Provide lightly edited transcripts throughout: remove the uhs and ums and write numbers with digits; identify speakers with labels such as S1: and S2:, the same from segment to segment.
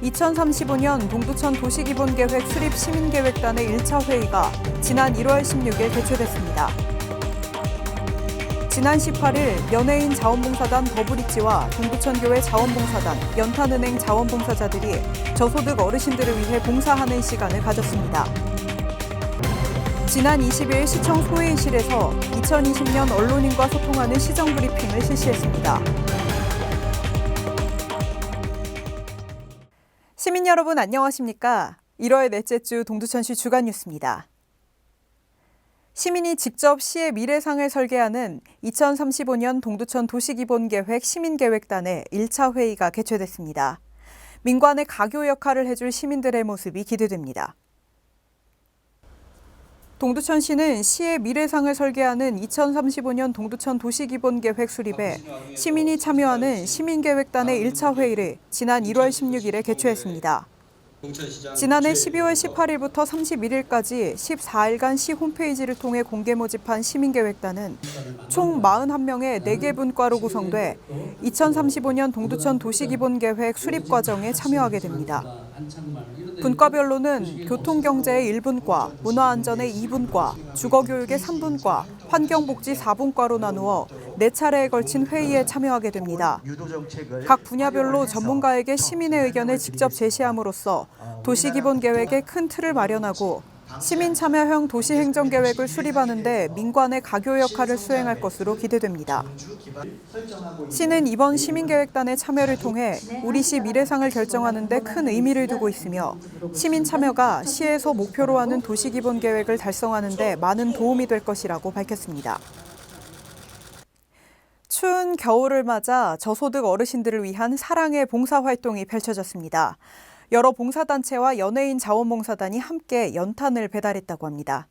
S1: 2035년 동두천 도시기본계획 수립 시민계획단의 1차 회의가 지난 1월 16일 개최됐습니다. 지난 18일 연예인 자원봉사단 더블이치와 동두천교회 자원봉사단, 연탄은행 자원봉사자들이 저소득 어르신들을 위해 봉사하는 시간을 가졌습니다. 지난 20일 시청 소회의실에서 2020년 언론인과 소통하는 시정 브리핑을 실시했습니다. 시민 여러분 안녕하십니까? 1월 넷째 주 동두천시 주간 뉴스입니다. 시민이 직접 시의 미래상을 설계하는 2035년 동두천 도시기본계획 시민계획단의 1차 회의가 개최됐습니다. 민관의 가교 역할을 해줄 시민들의 모습이 기대됩니다. 동두천시는 시의 미래상을 설계하는 2035년 동두천 도시기본계획 수립에 시민이 참여하는 시민계획단의 1차 회의를 지난 1월 16일에 개최했습니다. 지난해 12월 18일부터 31일까지 14일간 시 홈페이지를 통해 공개 모집한 시민계획단은 총 41명의 4개 분과로 구성돼 2035년 동두천 도시기본계획 수립 과정에 참여하게 됩니다. 분과별로는 교통경제의 1분과, 문화안전의 2분과, 주거교육의 3분과, 환경복지 4분과로 나누어 4차례에 걸친 회의에 참여하게 됩니다. 각 분야별로 전문가에게 시민의 의견을 직접 제시함으로써 도시기본계획의 큰 틀을 마련하고 시민 참여형 도시행정계획을 수립하는 데 민관의 가교 역할을 수행할 것으로 기대됩니다. 시는 이번 시민계획단의 참여를 통해 우리 시 미래상을 결정하는 데 큰 의미를 두고 있으며 시민 참여가 시에서 목표로 하는 도시기본계획을 달성하는 데 많은 도움이 될 것이라고 밝혔습니다. 추운 겨울을 맞아 저소득 어르신들을 위한 사랑의 봉사활동이 펼쳐졌습니다. 여러 봉사단체와 연예인 자원봉사단이 함께 연탄을 배달했다고 합니다.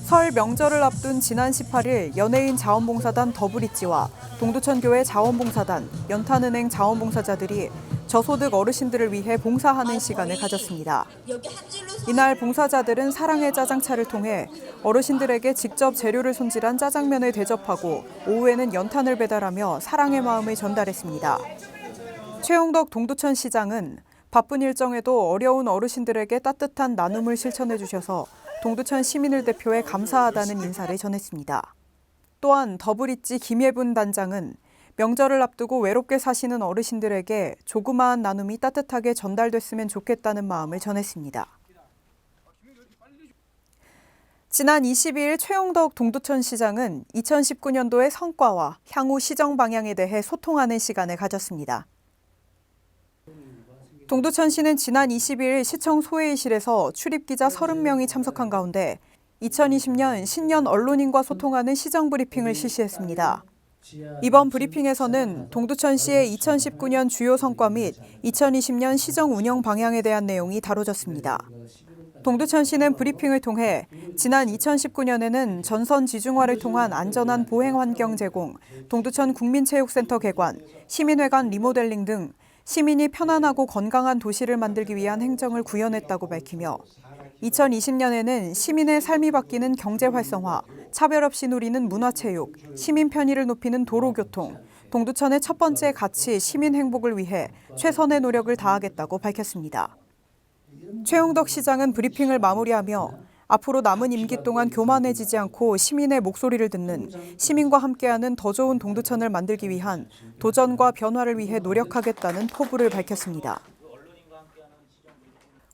S1: 설 명절을 앞둔 지난 18일 연예인 자원봉사단 더블이치와 동두천교회 자원봉사단, 연탄은행 자원봉사자들이 저소득 어르신들을 위해 봉사하는 시간을 가졌습니다. 이날 봉사자들은 사랑의 짜장차를 통해 어르신들에게 직접 재료를 손질한 짜장면을 대접하고 오후에는 연탄을 배달하며 사랑의 마음을 전달했습니다. 최용덕 동두천시장은 바쁜 일정에도 어려운 어르신들에게 따뜻한 나눔을 실천해 주셔서 동두천 시민을 대표해 감사하다는 인사를 전했습니다. 또한 더블이치 김예분 단장은 명절을 앞두고 외롭게 사시는 어르신들에게 조그마한 나눔이 따뜻하게 전달됐으면 좋겠다는 마음을 전했습니다. 지난 22일 최용덕 동두천시장은 2019년도의 성과와 향후 시정 방향에 대해 소통하는 시간을 가졌습니다. 동두천시는 지난 22일 시청 소회의실에서 출입기자 30명이 참석한 가운데 2020년 신년 언론인과 소통하는 시정 브리핑을 실시했습니다. 이번 브리핑에서는 동두천시의 2019년 주요 성과 및 2020년 시정 운영 방향에 대한 내용이 다뤄졌습니다. 동두천시는 브리핑을 통해 지난 2019년에는 전선 지중화를 통한 안전한 보행 환경 제공, 동두천 국민체육센터 개관, 시민회관 리모델링 등 시민이 편안하고 건강한 도시를 만들기 위한 행정을 구현했다고 밝히며 2020년에는 시민의 삶이 바뀌는 경제 활성화, 차별 없이 누리는 문화체육, 시민 편의를 높이는 도로교통, 동두천의 첫 번째 가치 시민 행복을 위해 최선의 노력을 다하겠다고 밝혔습니다. 최용덕 시장은 브리핑을 마무리하며 앞으로 남은 임기 동안 교만해지지 않고 시민의 목소리를 듣는 시민과 함께하는 더 좋은 동두천을 만들기 위한 도전과 변화를 위해 노력하겠다는 포부를 밝혔습니다.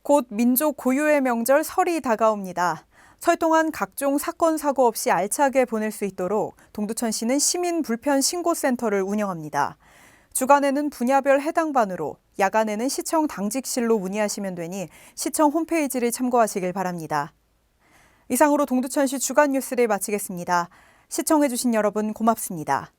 S1: 곧 민족 고유의 명절 설이 다가옵니다. 설 동안 각종 사건, 사고 없이 알차게 보낼 수 있도록 동두천시는 시민 불편 신고센터를 운영합니다. 주간에는 분야별 해당 반으로, 야간에는 시청 당직실로 문의하시면 되니 시청 홈페이지를 참고하시길 바랍니다. 이상으로 동두천시 주간 뉴스를 마치겠습니다. 시청해주신 여러분 고맙습니다.